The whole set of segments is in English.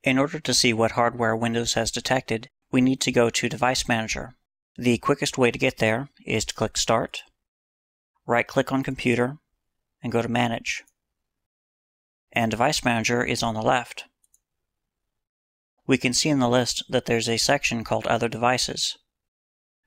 In order to see what hardware Windows has detected, we need to go to Device Manager. The quickest way to get there is to click Start, right-click on Computer, and go to Manage. And Device Manager is on the left. We can see in the list that there's a section called Other Devices.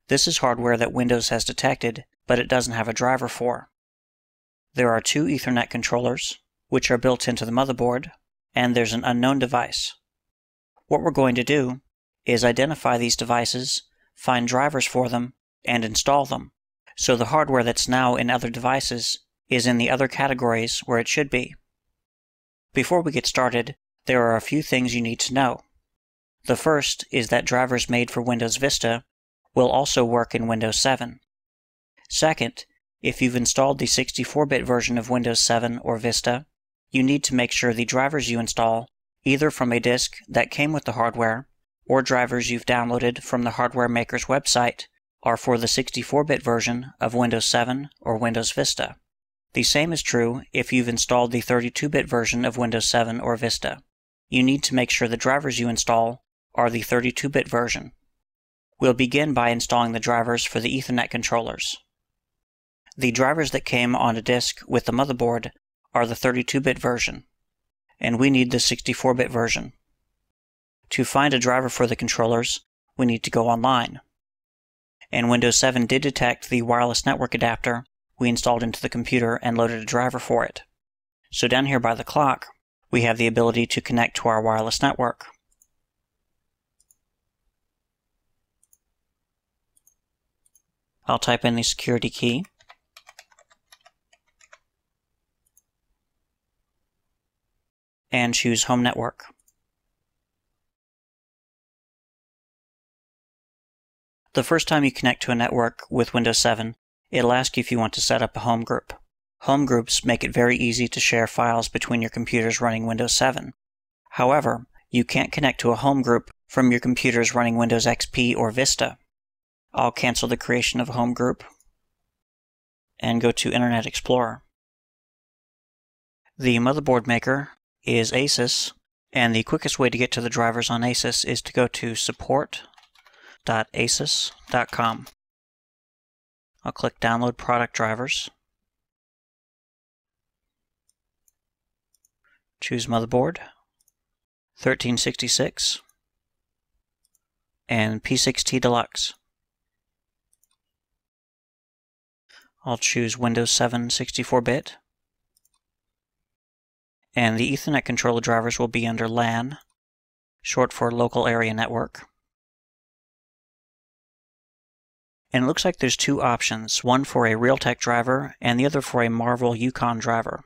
This is hardware that Windows has detected, but it doesn't have a driver for. There are two Ethernet controllers, which are built into the motherboard, and there's an unknown device. What we're going to do is identify these devices, find drivers for them, and install them, so the hardware that's now in other devices is in the other categories where it should be. Before we get started, there are a few things you need to know. The first is that drivers made for Windows Vista will also work in Windows 7. Second, if you've installed the 64-bit version of Windows 7 or Vista, you need to make sure the drivers you install, either from a disk that came with the hardware, or drivers you've downloaded from the hardware maker's website, are for the 64-bit version of Windows 7 or Windows Vista. The same is true if you've installed the 32-bit version of Windows 7 or Vista. You need to make sure the drivers you install are the 32-bit version. We'll begin by installing the drivers for the Ethernet controllers. The drivers that came on a disk with the motherboard are the 32-bit version, and we need the 64-bit version. To find a driver for the controllers, we need to go online. And Windows 7 did detect the wireless network adapter we installed into the computer and loaded a driver for it. So down here by the clock, we have the ability to connect to our wireless network. I'll type in the security key. And choose Home Network. The first time you connect to a network with Windows 7, it'll ask you if you want to set up a home group. Home groups make it very easy to share files between your computers running Windows 7. However, you can't connect to a home group from your computers running Windows XP or Vista. I'll cancel the creation of a home group and go to Internet Explorer. The motherboard maker is Asus, and the quickest way to get to the drivers on Asus is to go to support.asus.com. I'll click Download Product Drivers. Choose Motherboard, 1366, and P6T Deluxe. I'll choose Windows 7 64-bit. And the Ethernet controller drivers will be under LAN, short for Local Area Network. And it looks like there's two options, one for a Realtek driver and the other for a Marvel Yukon driver.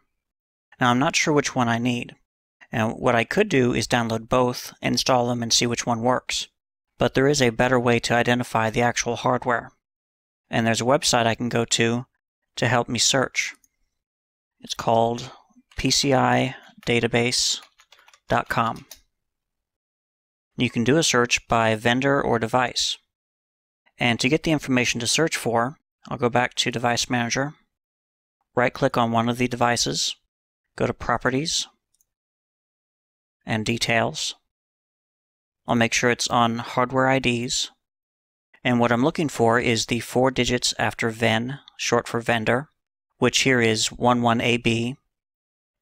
Now I'm not sure which one I need. And what I could do is download both, install them, and see which one works. But there is a better way to identify the actual hardware. And there's a website I can go to help me search. It's called PCIdatabase.com. You can do a search by vendor or device. And to get the information to search for, I'll go back to Device Manager, right-click on one of the devices, go to Properties, and Details. I'll make sure it's on Hardware IDs. And what I'm looking for is the 4 digits after VEN, short for vendor, which here is 11AB,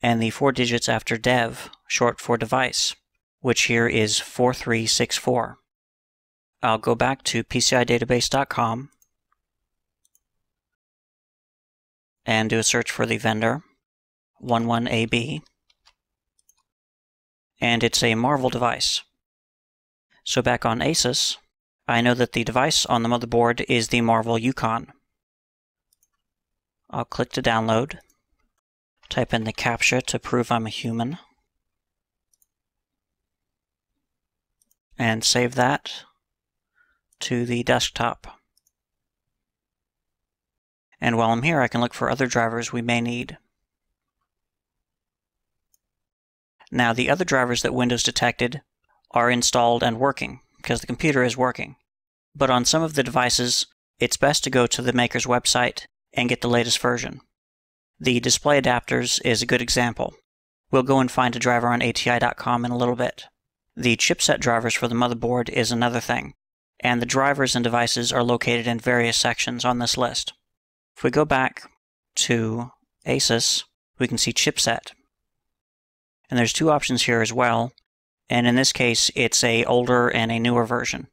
and the 4 digits after DEV, short for device, which here is 4364. I'll go back to PCIdatabase.com and do a search for the vendor, 11AB, and it's a Marvel device. So back on Asus, I know that the device on the motherboard is the Marvel Yukon. I'll click to download, type in the CAPTCHA to prove I'm a human, and save that to the desktop. And while I'm here, I can look for other drivers we may need. Now, the other drivers that Windows detected are installed and working, because the computer is working. But on some of the devices, it's best to go to the maker's website and get the latest version. The display adapters is a good example. We'll go and find a driver on ATI.com in a little bit. The chipset drivers for the motherboard is another thing, and the drivers and devices are located in various sections on this list. If we go back to ASUS, we can see chipset. And there's two options here as well, and in this case it's a older and a newer version.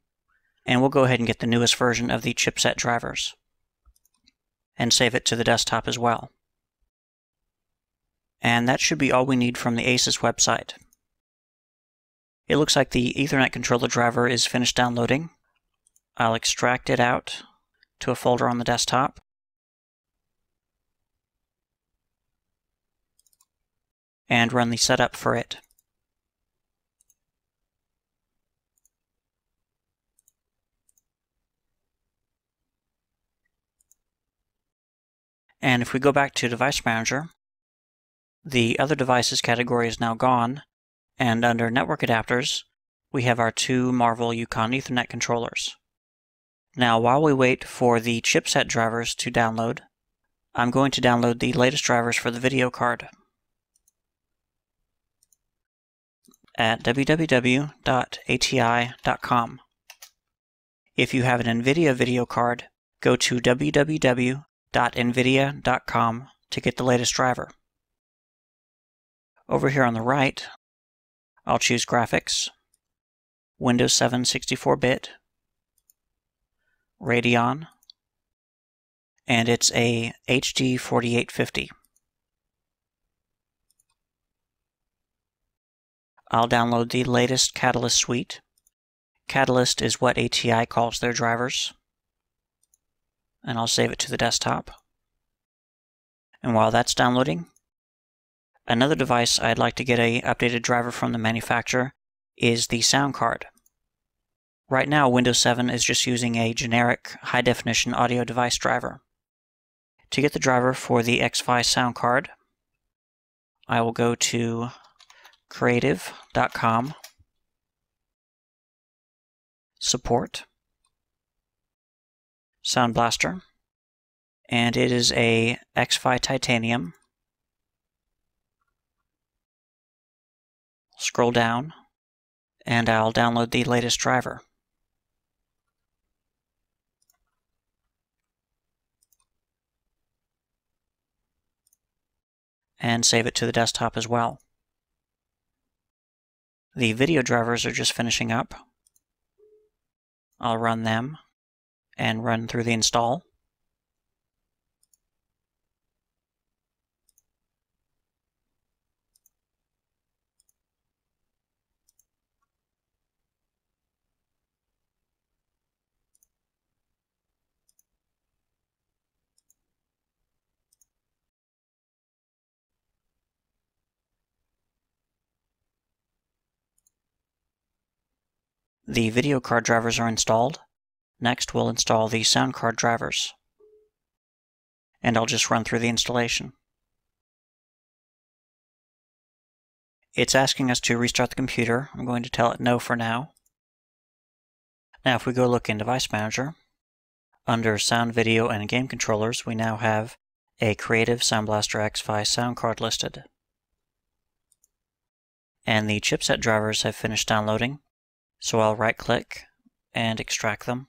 And we'll go ahead and get the newest version of the chipset drivers and save it to the desktop as well. And that should be all we need from the ASUS website. It looks like the Ethernet controller driver is finished downloading. I'll extract it out to a folder on the desktop. And run the setup for it. And if we go back to Device Manager, the Other Devices category is now gone, and under Network Adapters, we have our two Marvel Yukon Ethernet controllers. Now, while we wait for the chipset drivers to download, I'm going to download the latest drivers for the video card at www.ati.com. If you have an NVIDIA video card, go to www.nvidia.com to get the latest driver. Over here on the right, I'll choose Graphics, Windows 7 64-bit, Radeon, and it's a HD 4850. I'll download the latest Catalyst suite. Catalyst is what ATI calls their drivers. And I'll save it to the desktop. And while that's downloading, another device I'd like to get an updated driver from the manufacturer is the sound card. Right now, Windows 7 is just using a generic high-definition audio device driver. To get the driver for the X-Fi sound card, I will go to creative.com, support, Sound Blaster, and it is a X-Fi Titanium. Scroll down, and I'll download the latest driver. And save it to the desktop as well. The video drivers are just finishing up. I'll run them and run through the install. The video card drivers are installed. Next, we'll install the sound card drivers. And I'll just run through the installation. It's asking us to restart the computer. I'm going to tell it no for now. Now, if we go look in Device Manager, under Sound, Video, and Game Controllers, we now have a Creative Sound Blaster X-Fi sound card listed. And the chipset drivers have finished downloading. So I'll right-click and extract them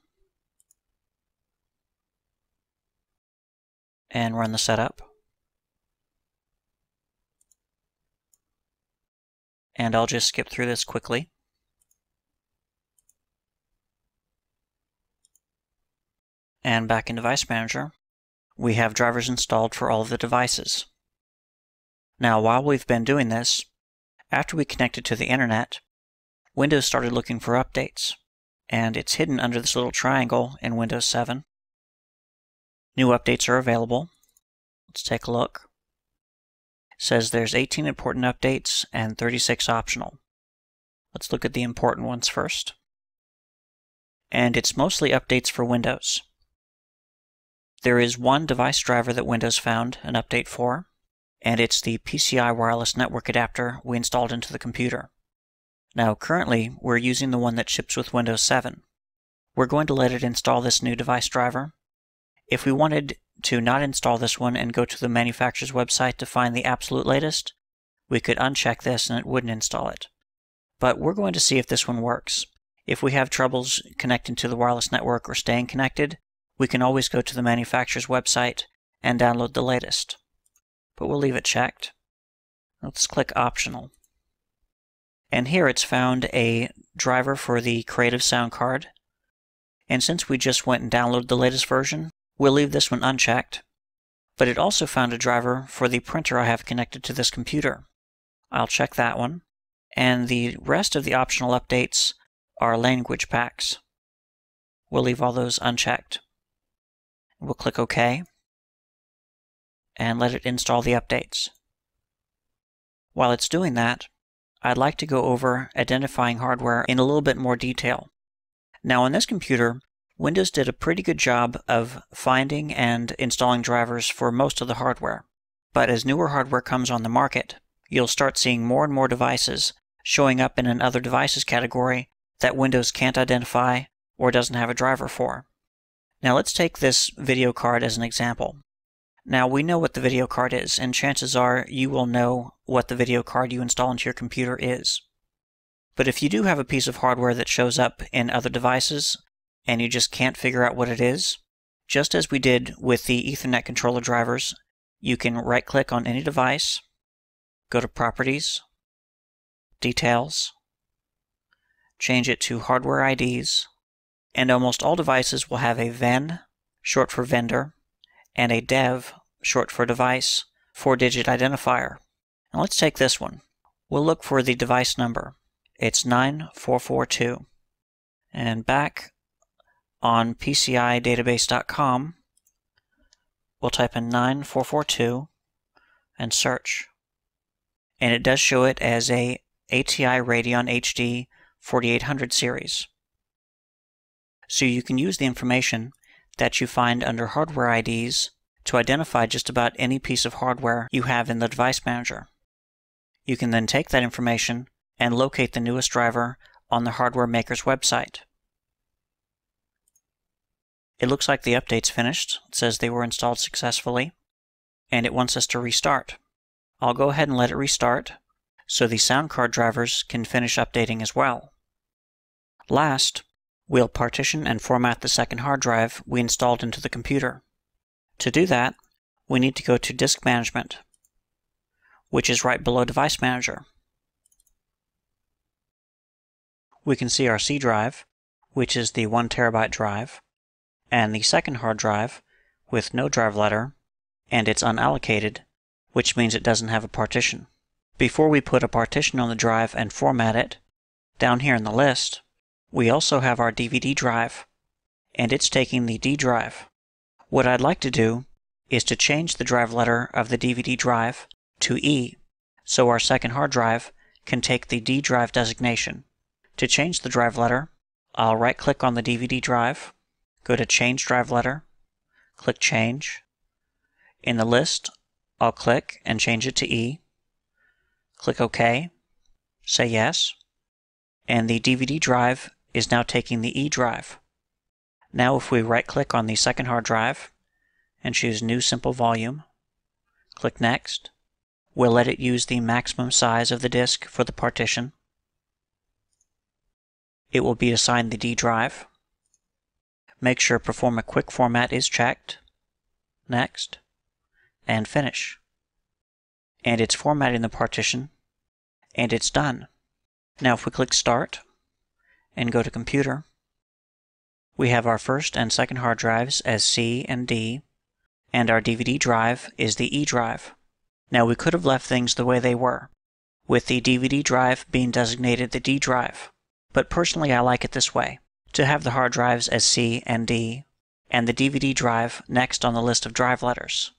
and run the setup. And I'll just skip through this quickly. And back in Device Manager, we have drivers installed for all of the devices. Now, while we've been doing this, after we connected to the internet, Windows started looking for updates, and it's hidden under this little triangle in Windows 7. New updates are available. Let's take a look. It says there's 18 important updates and 36 optional. Let's look at the important ones first. And it's mostly updates for Windows. There is one device driver that Windows found an update for, and it's the PCI wireless network adapter we installed into the computer. Now, currently, we're using the one that ships with Windows 7. We're going to let it install this new device driver. If we wanted to not install this one and go to the manufacturer's website to find the absolute latest, we could uncheck this and it wouldn't install it. but we're going to see if this one works. If we have troubles connecting to the wireless network or staying connected, we can always go to the manufacturer's website and download the latest. But we'll leave it checked. Let's click Optional. And here it's found a driver for the Creative Sound card. And since we just went and downloaded the latest version, we'll leave this one unchecked. But it also found a driver for the printer I have connected to this computer. I'll check that one. And the rest of the optional updates are language packs. We'll leave all those unchecked. We'll click OK and let it install the updates. While it's doing that, I'd like to go over identifying hardware in a little bit more detail. Now on this computer, Windows did a pretty good job of finding and installing drivers for most of the hardware. But as newer hardware comes on the market, you'll start seeing more and more devices showing up in an Other Devices category that Windows can't identify or doesn't have a driver for. Now let's take this video card as an example. Now we know what the video card is, and chances are you will know what the video card you install into your computer is. But if you do have a piece of hardware that shows up in Other Devices and you just can't figure out what it is, just as we did with the Ethernet controller drivers, you can right-click on any device, go to Properties, Details, change it to Hardware IDs, and almost all devices will have a VEN, short for vendor, and a DEV, short for device, 4-digit identifier. Now let's take this one. We'll look for the device number. It's 9442. And back on PCIdatabase.com, we'll type in 9442 and search. And it does show it as a ATI Radeon HD 4800 series. So you can use the information that you find under Hardware IDs to identify just about any piece of hardware you have in the Device Manager. You can then take that information and locate the newest driver on the hardware maker's website. It looks like the update's finished. It says they were installed successfully, and it wants us to restart. I'll go ahead and let it restart so the sound card drivers can finish updating as well. Last, we'll partition and format the second hard drive we installed into the computer. To do that, we need to go to Disk Management, which is right below Device Manager. We can see our C drive, which is the 1 terabyte drive, and the second hard drive with no drive letter, and it's unallocated, which means it doesn't have a partition. Before we put a partition on the drive and format it, down here in the list, we also have our DVD drive, and it's taking the D drive. What I'd like to do is to change the drive letter of the DVD drive to E, so our second hard drive can take the D drive designation. To change the drive letter, I'll right-click on the DVD drive, go to Change Drive Letter, click Change. In the list, I'll click and change it to E. Click OK, say Yes, and the DVD drive is now taking the E drive. Now if we right-click on the second hard drive and choose New Simple Volume, click Next, we'll let it use the maximum size of the disk for the partition. It will be assigned the D drive. Make sure Perform a Quick Format is checked. Next, and Finish. And it's formatting the partition, and it's done. Now if we click Start and go to Computer, we have our first and second hard drives as C and D, and our DVD drive is the E drive. Now we could have left things the way they were, with the DVD drive being designated the D drive, but personally I like it this way, to have the hard drives as C and D, and the DVD drive next on the list of drive letters.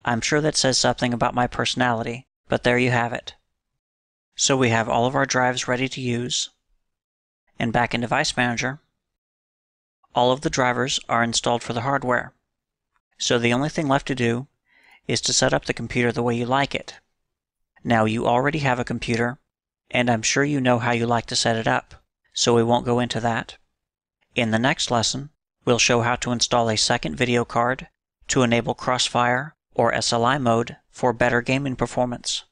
I'm sure that says something about my personality, but there you have it. So we have all of our drives ready to use, and back in Device Manager, all of the drivers are installed for the hardware. So the only thing left to do is to set up the computer the way you like it. Now you already have a computer, and I'm sure you know how you like to set it up, so we won't go into that. In the next lesson, we'll show how to install a second video card to enable Crossfire or SLI mode for better gaming performance.